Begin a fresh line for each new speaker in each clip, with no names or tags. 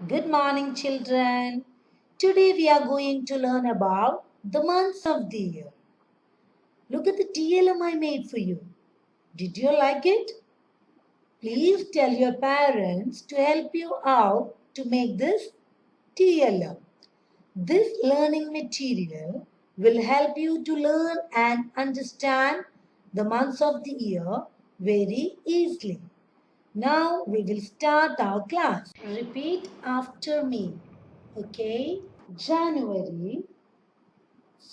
Good morning, children. Today we are going to learn about the months of the year. Look at the TLM I made for you. Did you like it? Please tell your parents to help you out to make this TLM. This learning material will help you to learn and understand the months of the year very easily. Now we will start our class. Repeat after me. Okay? January,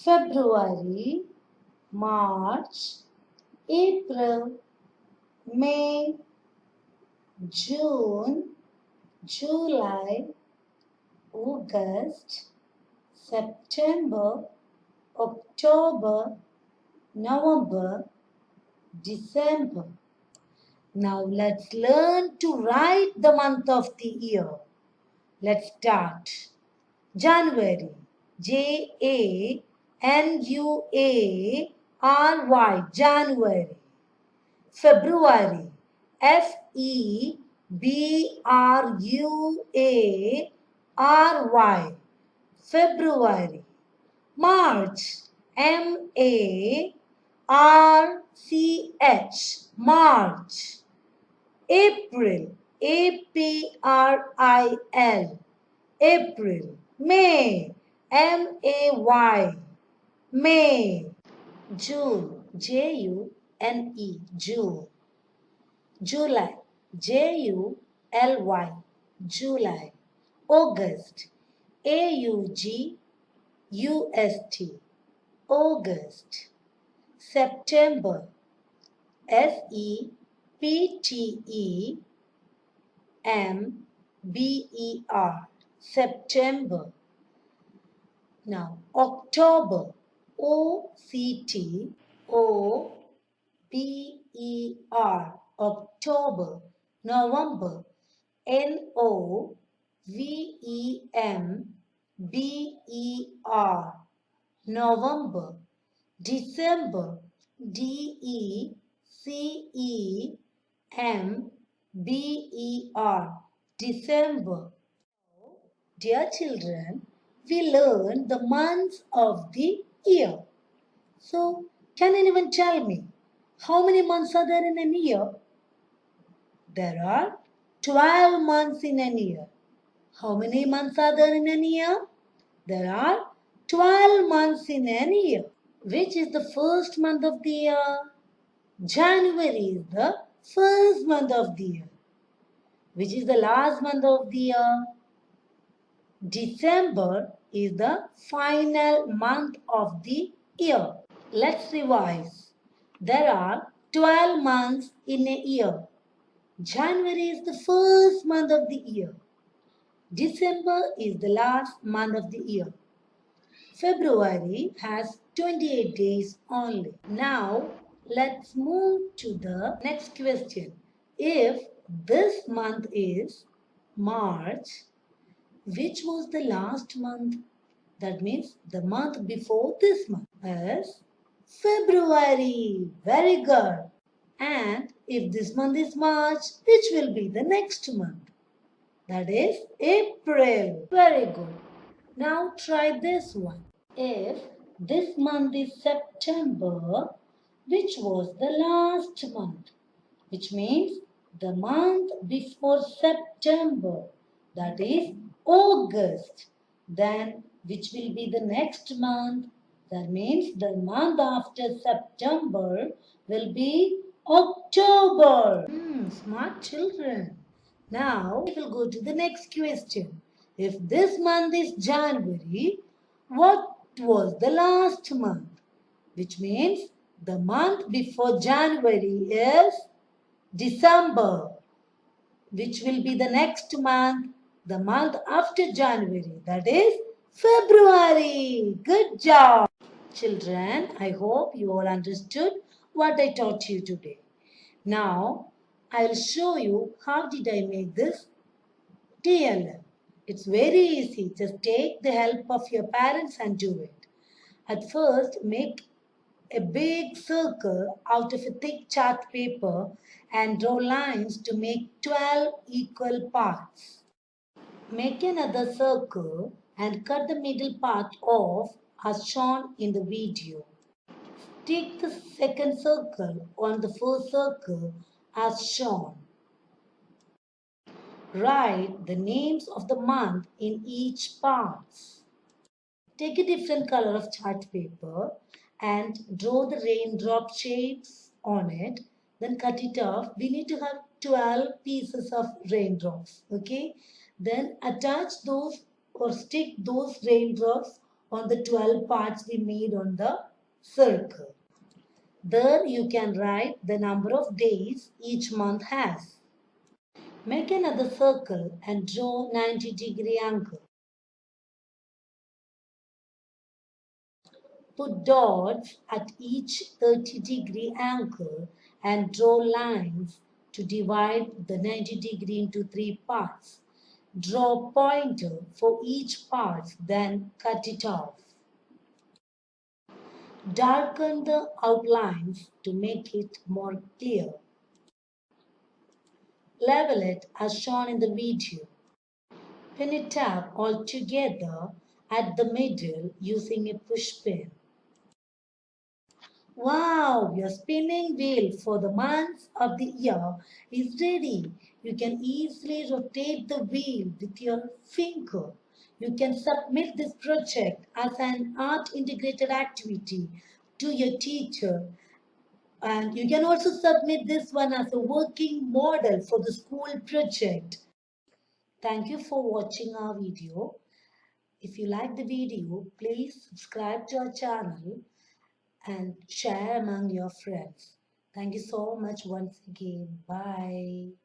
February, March, April, May, June, July, August, September, October, November, December. Now let's learn to write the month of the year. Let's start. January, January, January. February, February, February. March, March, March. April, April, April. May, May, May. June, June, June. July, July, July. August, August, August. September, September, September. Now, October, October, October. November, November, November. December, December, December. Dear children, we learned the months of the year. So, can anyone tell me how many months are there in a year? There are 12 months in a year. How many months are there in a year? There are 12 months in a year. Which is the first month of the year? January is the first month of the year. Which is the last month of the year? December is the final month of the year. Let's revise. There are 12 months in a year. January is the first month of the year. December is the last month of the year. February has 28 days only. Now, let's move to the next question. If this month is March, which was the last month? That means the month before this month is February. Very good. And if this month is March, which will be the next month? That is April. Very good. Now try this one. If this month is September, which was the last month? Which means the month before September, that is August. Then which will be the next month? That means the month after September will be October. Smart children. Now we will go to the next question. If this month is January, what was the last month? Which means the month before January is December. Which will be the next month? The month after January. That is February. Good job. Children, I hope you all understood what I taught you today. Now, I'll show you how did I make this TLM. It's very easy. Just take the help of your parents and do it. At first, make a big circle out of a thick chart paper and draw lines to make 12 equal parts. Make another circle and cut the middle part off as shown in the video. Stick the second circle on the first circle as shown. Write the names of the month in each part. Take a different color of chart paper and draw the raindrop shapes on it. Then cut it off. We need to have 12 pieces of raindrops. Okay. Then attach those or stick those raindrops on the 12 parts we made on the circle. There you can write the number of days each month has. Make another circle and draw 90-degree angle. Put dots at each 30-degree angle and draw lines to divide the 90 degree into three parts. Draw a pointer for each part, then cut it off. Darken the outlines to make it more clear. Level it as shown in the video. Pin it up all together at the middle using a push pin. Wow, your spinning wheel for the months of the year is ready. You can easily rotate the wheel with your finger. You can submit this project as an art integrated activity to your teacher. And you can also submit this one as a working model for the school project. Thank you for watching our video. If you like the video, please subscribe to our channel and share among your friends. Thank you so much once again. Bye.